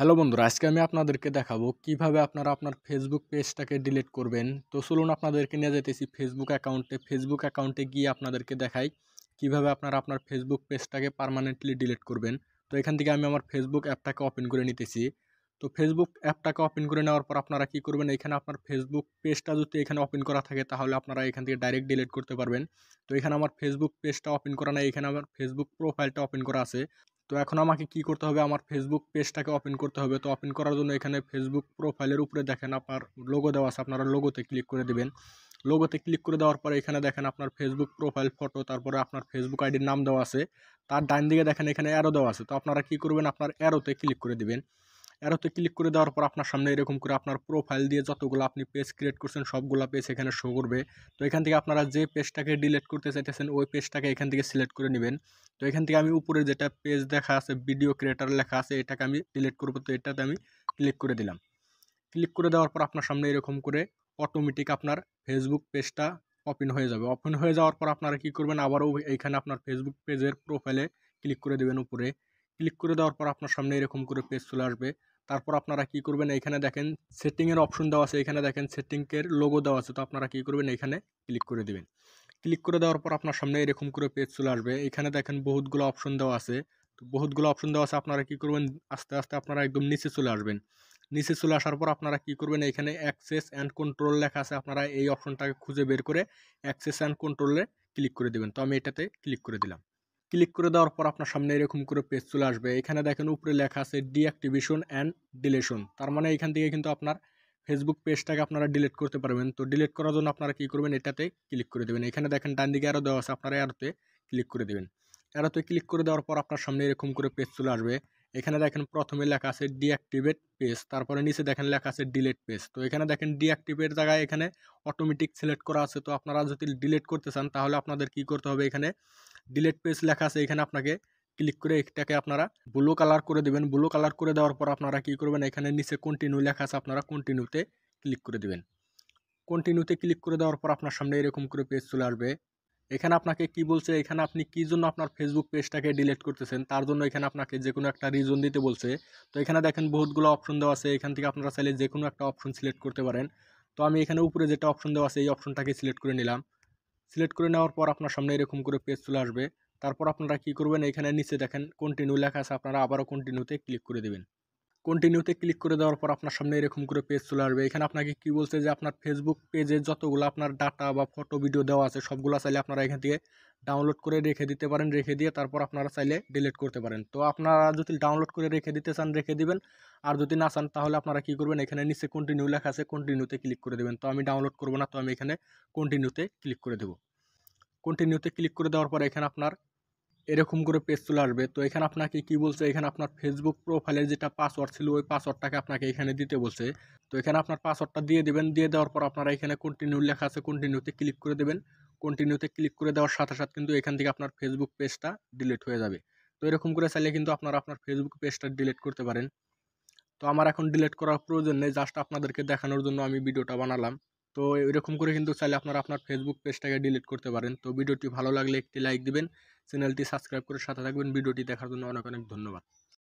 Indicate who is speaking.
Speaker 1: Hello বন্ধুরা, আজকে আমি আপনাদেরকে দেখাবো কিভাবে আপনারা আপনার ফেসবুক পেজটাকে ডিলিট করবেন। তো চলুন আপনাদেরকে নিয়ে যেতেছি ফেসবুক অ্যাকাউন্টে গিয়ে আপনাদেরকে দেখাই কিভাবে আপনারা আপনার ফেসবুক পেজটাকে পার্মানেন্টলি ডিলিট করবেন। তো এখান থেকে আমি আমার ফেসবুক অ্যাপটাকে ওপেন করে নিতেছি। তো ফেসবুক অ্যাপটাকে ওপেন করে নেওয়ার পর আপনারা কি করবেন, এখানে আপনার ফেসবুক পেজটা যদি এখানে ওপেন করা থাকে তাহলে আপনারা এখান থেকে ডাইরেক্ট ডিলিট করতে পারবেন। তো এখানে আমার ফেসবুক পেজটা ওপেন করা নাই, এখানে আমার ফেসবুক প্রোফাইলটা ওপেন করা আছে। তো এখন আমাকে কি করতে হবে, আমার ফেসবুক পেজটাকে ওপেন করতে হবে। তো ওপেন করার জন্য এখানে ফেসবুক প্রোফাইলের উপরে দেখেন আপনার লোগো দেওয়া আছে, আপনারা লোগোতে ক্লিক করে দিবেন। লোগোতে ক্লিক করে দেওয়ার পরে এখানে দেখেন আপনার ফেসবুক প্রোফাইল ফটো, তারপরে আপনার ফেসবুক আইডির নাম দেওয়া আছে। তার ডান দিকে দেখেন এখানে অ্যারো দেওয়া আছে। তো আপনারা কি করবেন, আপনার অ্যারোতে ক্লিক করে দিবেন। অ্যারোতে ক্লিক করে দেওয়ার পর আপনার সামনে এরকম করে আপনার প্রোফাইল দিয়ে যতগুলো আপনি পেজ ক্রিয়েট করছেন সবগুলো পেজ এখানে শো করবে। তো এখান থেকে আপনারা যে পেজটাকে ডিলিট করতে চাইতেছেন ওই পেজটাকে এখান থেকে সিলেক্ট করে নেবেন। তো এখান থেকে আমি উপরে যেটা পেজ দেখা আছে ভিডিও ক্রিয়েটার লেখা আছে এটাকে আমি ডিলিট করবো। তো এটাতে আমি ক্লিক করে দিলাম। ক্লিক করে দেওয়ার পর আপনার সামনে এরকম করে অটোমেটিক আপনার ফেসবুক পেজটা ওপেন হয়ে যাবে। ওপেন হয়ে যাওয়ার পর আপনারা কি করবেন, আবারও এইখানে আপনার ফেসবুক পেজের প্রোফাইলে ক্লিক করে দেবেন উপরে। ক্লিক করে দেওয়ার পর আপনার সামনে এরকম করে পেজ চলে আসবে। তারপর আপনারা কি করবেন, এইখানে দেখেন সেটিংয়ের অপশন দেওয়া আছে, এখানে দেখেন সেটিংয়ের লোগো দেওয়া আছে। তো আপনারা কি করবেন, এখানে ক্লিক করে দেবেন। ক্লিক করে দেওয়ার পর আপনার সামনে এরকম করে পেজ চলে আসবে। এখানে দেখেন বহুতগুলো অপশন দেওয়া আছে। তো বহুতগুলো অপশন দেওয়া আছে, আপনারা কি করবেন, আস্তে আস্তে আপনারা একদম নিচে চলে আসবেন। নিচে চলে আসার পর আপনারা কি করবেন, এখানে অ্যাক্সেস অ্যান্ড কন্ট্রোল লেখা আছে, আপনারা এই অপশনটাকে খুঁজে বের করে অ্যাক্সেস অ্যান্ড কন্ট্রোলে ক্লিক করে দেবেন। তো আমি এটাতে ক্লিক করে দিলাম। ক্লিক করে দেওয়ার পর আপনার সামনে এরকম করে পেজ চলে আসবে। এখানে দেখেন উপরে লেখা আছে ডিঅ্যাক্টিভেশন অ্যান্ড ডিলেশন। তার মানে এখান থেকে কিন্তু আপনার ফেসবুক পেজটাকে আপনারা ডিলিট করতে পারবেন। তো ডিলিট করার জন্য আপনারা কি করবেন, এটাতে ক্লিক করে দেবেন। এখানে দেখেন ডান দিকে অ্যারো দেওয়া আছে, আপনারা অ্যারোতে ক্লিক করে দেবেন। অ্যারোতে ক্লিক করে দেওয়ার পর আপনার সামনে এরকম করে পেজ চলে আসবে। এখানে দেখেন প্রথমে লেখা আছে ডিঅ্যাক্টিভেট পেজ, তারপরে নিচে দেখেন লেখা আছে ডিলিট পেজ। তো এখানে দেখেন ডিঅ্যাক্টিভেট জায়গায় এখানে অটোমেটিক সিলেক্ট করা আছে। তো আপনারা যদি ডিলিট করতে চান তাহলে আপনাদের কি করতে হবে, এখানে ডিলিট পেজ লেখা আছে, এখানে আপনাকে ক্লিক করে এটাকে আপনারা ব্লু কালার করে দেবেন। ব্লু কালার করে দেওয়ার পর আপনারা কি করবেন, এখানে নিচে কন্টিনিউ লেখা আছে, আপনারা কন্টিনিউতে ক্লিক করে দেবেন। কন্টিনিউতে ক্লিক করে দেওয়ার পর আপনার সামনে এরকম করে পেজ চলে আসবে। এখানে আপনাকে কি বলছে, এখানে আপনি কি জন্য আপনার ফেসবুক পেজটাকে ডিলিট করতেছেন তার জন্য এখানে আপনাকে যে কোনো একটা রিজন দিতে বলছে। তো এখানে দেখেন বহুতগুলো অপশন দেওয়া আছে, এখান থেকে আপনারা চাইলে যে কোনো একটা অপশন সিলেক্ট করতে পারেন। তো আমি এখানে উপরে যেটা অপশন দেওয়া আছে এই অপশনটাকে সিলেক্ট করে নিলাম। সিলেক্ট করে নেওয়ার পর আপনার সামনে এরকম করে পেজ চলে আসবে। তারপর আপনারা কি করবেন, এখানে নিচে দেখেন কন্টিনিউ লেখা আছে, আপনারা আবারও কন্টিনিউতে ক্লিক করে দেবেন। কন্টিনিউতে ক্লিক করে দেওয়ার পর আপনার সামনে এরকম করে পেজ চলে আসবে। এখানে আপনাকে কি বলছে যে আপনার ফেসবুক পেজে যতগুলো আপনার ডাটা বা ফটো ভিডিও দেওয়া আছে সবগুলো চাইলে আপনারা এখান থেকে ডাউনলোড করে রেখে দিতে পারেন, রেখে দিয়ে তারপর আপনারা চাইলে ডিলিট করতে পারেন। তো আপনারা যদি ডাউনলোড করে রেখে দিতে চান রেখে দিবেন, আর যদি না চান তাহলে আপনারা কি করবেন, এখানে নিচে কন্টিনিউ লেখা আছে, কন্টিনিউতে ক্লিক করে দেবেন। তো আমি ডাউনলোড করবো না, তো আমি এখানে কন্টিনিউতে ক্লিক করে দেবো। কন্টিনিউতে ক্লিক করে দেওয়ার পর এখানে আপনার এরকম করে পেজ চলে আসবে। তো এখানে আপনাকে কি বলছে, এখানে আপনার ফেসবুক প্রোফাইলের যেটা পাসওয়ার্ড ছিল ওই পাসওয়ার্ডটাকে আপনাকে এখানে দিতে বলছে। তো এখানে আপনার পাসওয়ার্ডটা দিয়ে দেবেন। দিয়ে দেওয়ার পর আপনারা এখানে কন্টিনিউ লেখা আছে, কন্টিনিউতে ক্লিক করে দেবেন। কন্টিনিউতে ক্লিক করে দেওয়ার সাথে সাথে কিন্তু এখান থেকে আপনার ফেসবুক পেজটা ডিলিট হয়ে যাবে। তো এরকম করে চাইলে কিন্তু আপনারা আপনার ফেসবুক পেজটা ডিলিট করতে পারেন। তো আমার এখন ডিলিট করার প্রয়োজন নেই, জাস্ট আপনাদেরকে দেখানোর জন্য আমি ভিডিওটা বানালাম। তো এরকম করে কিন্তু চাইলে আপনারা আপনার ফেসবুক পেজটাকে ডিলিট করতে পারেন। তো ভিডিওটি ভালো লাগলে একটি লাইক দিবেন, চ্যানেলটি সাবস্ক্রাইব করে সাথে থাকবেন। ভিডিওটি দেখার জন্য অনেক অনেক ধন্যবাদ।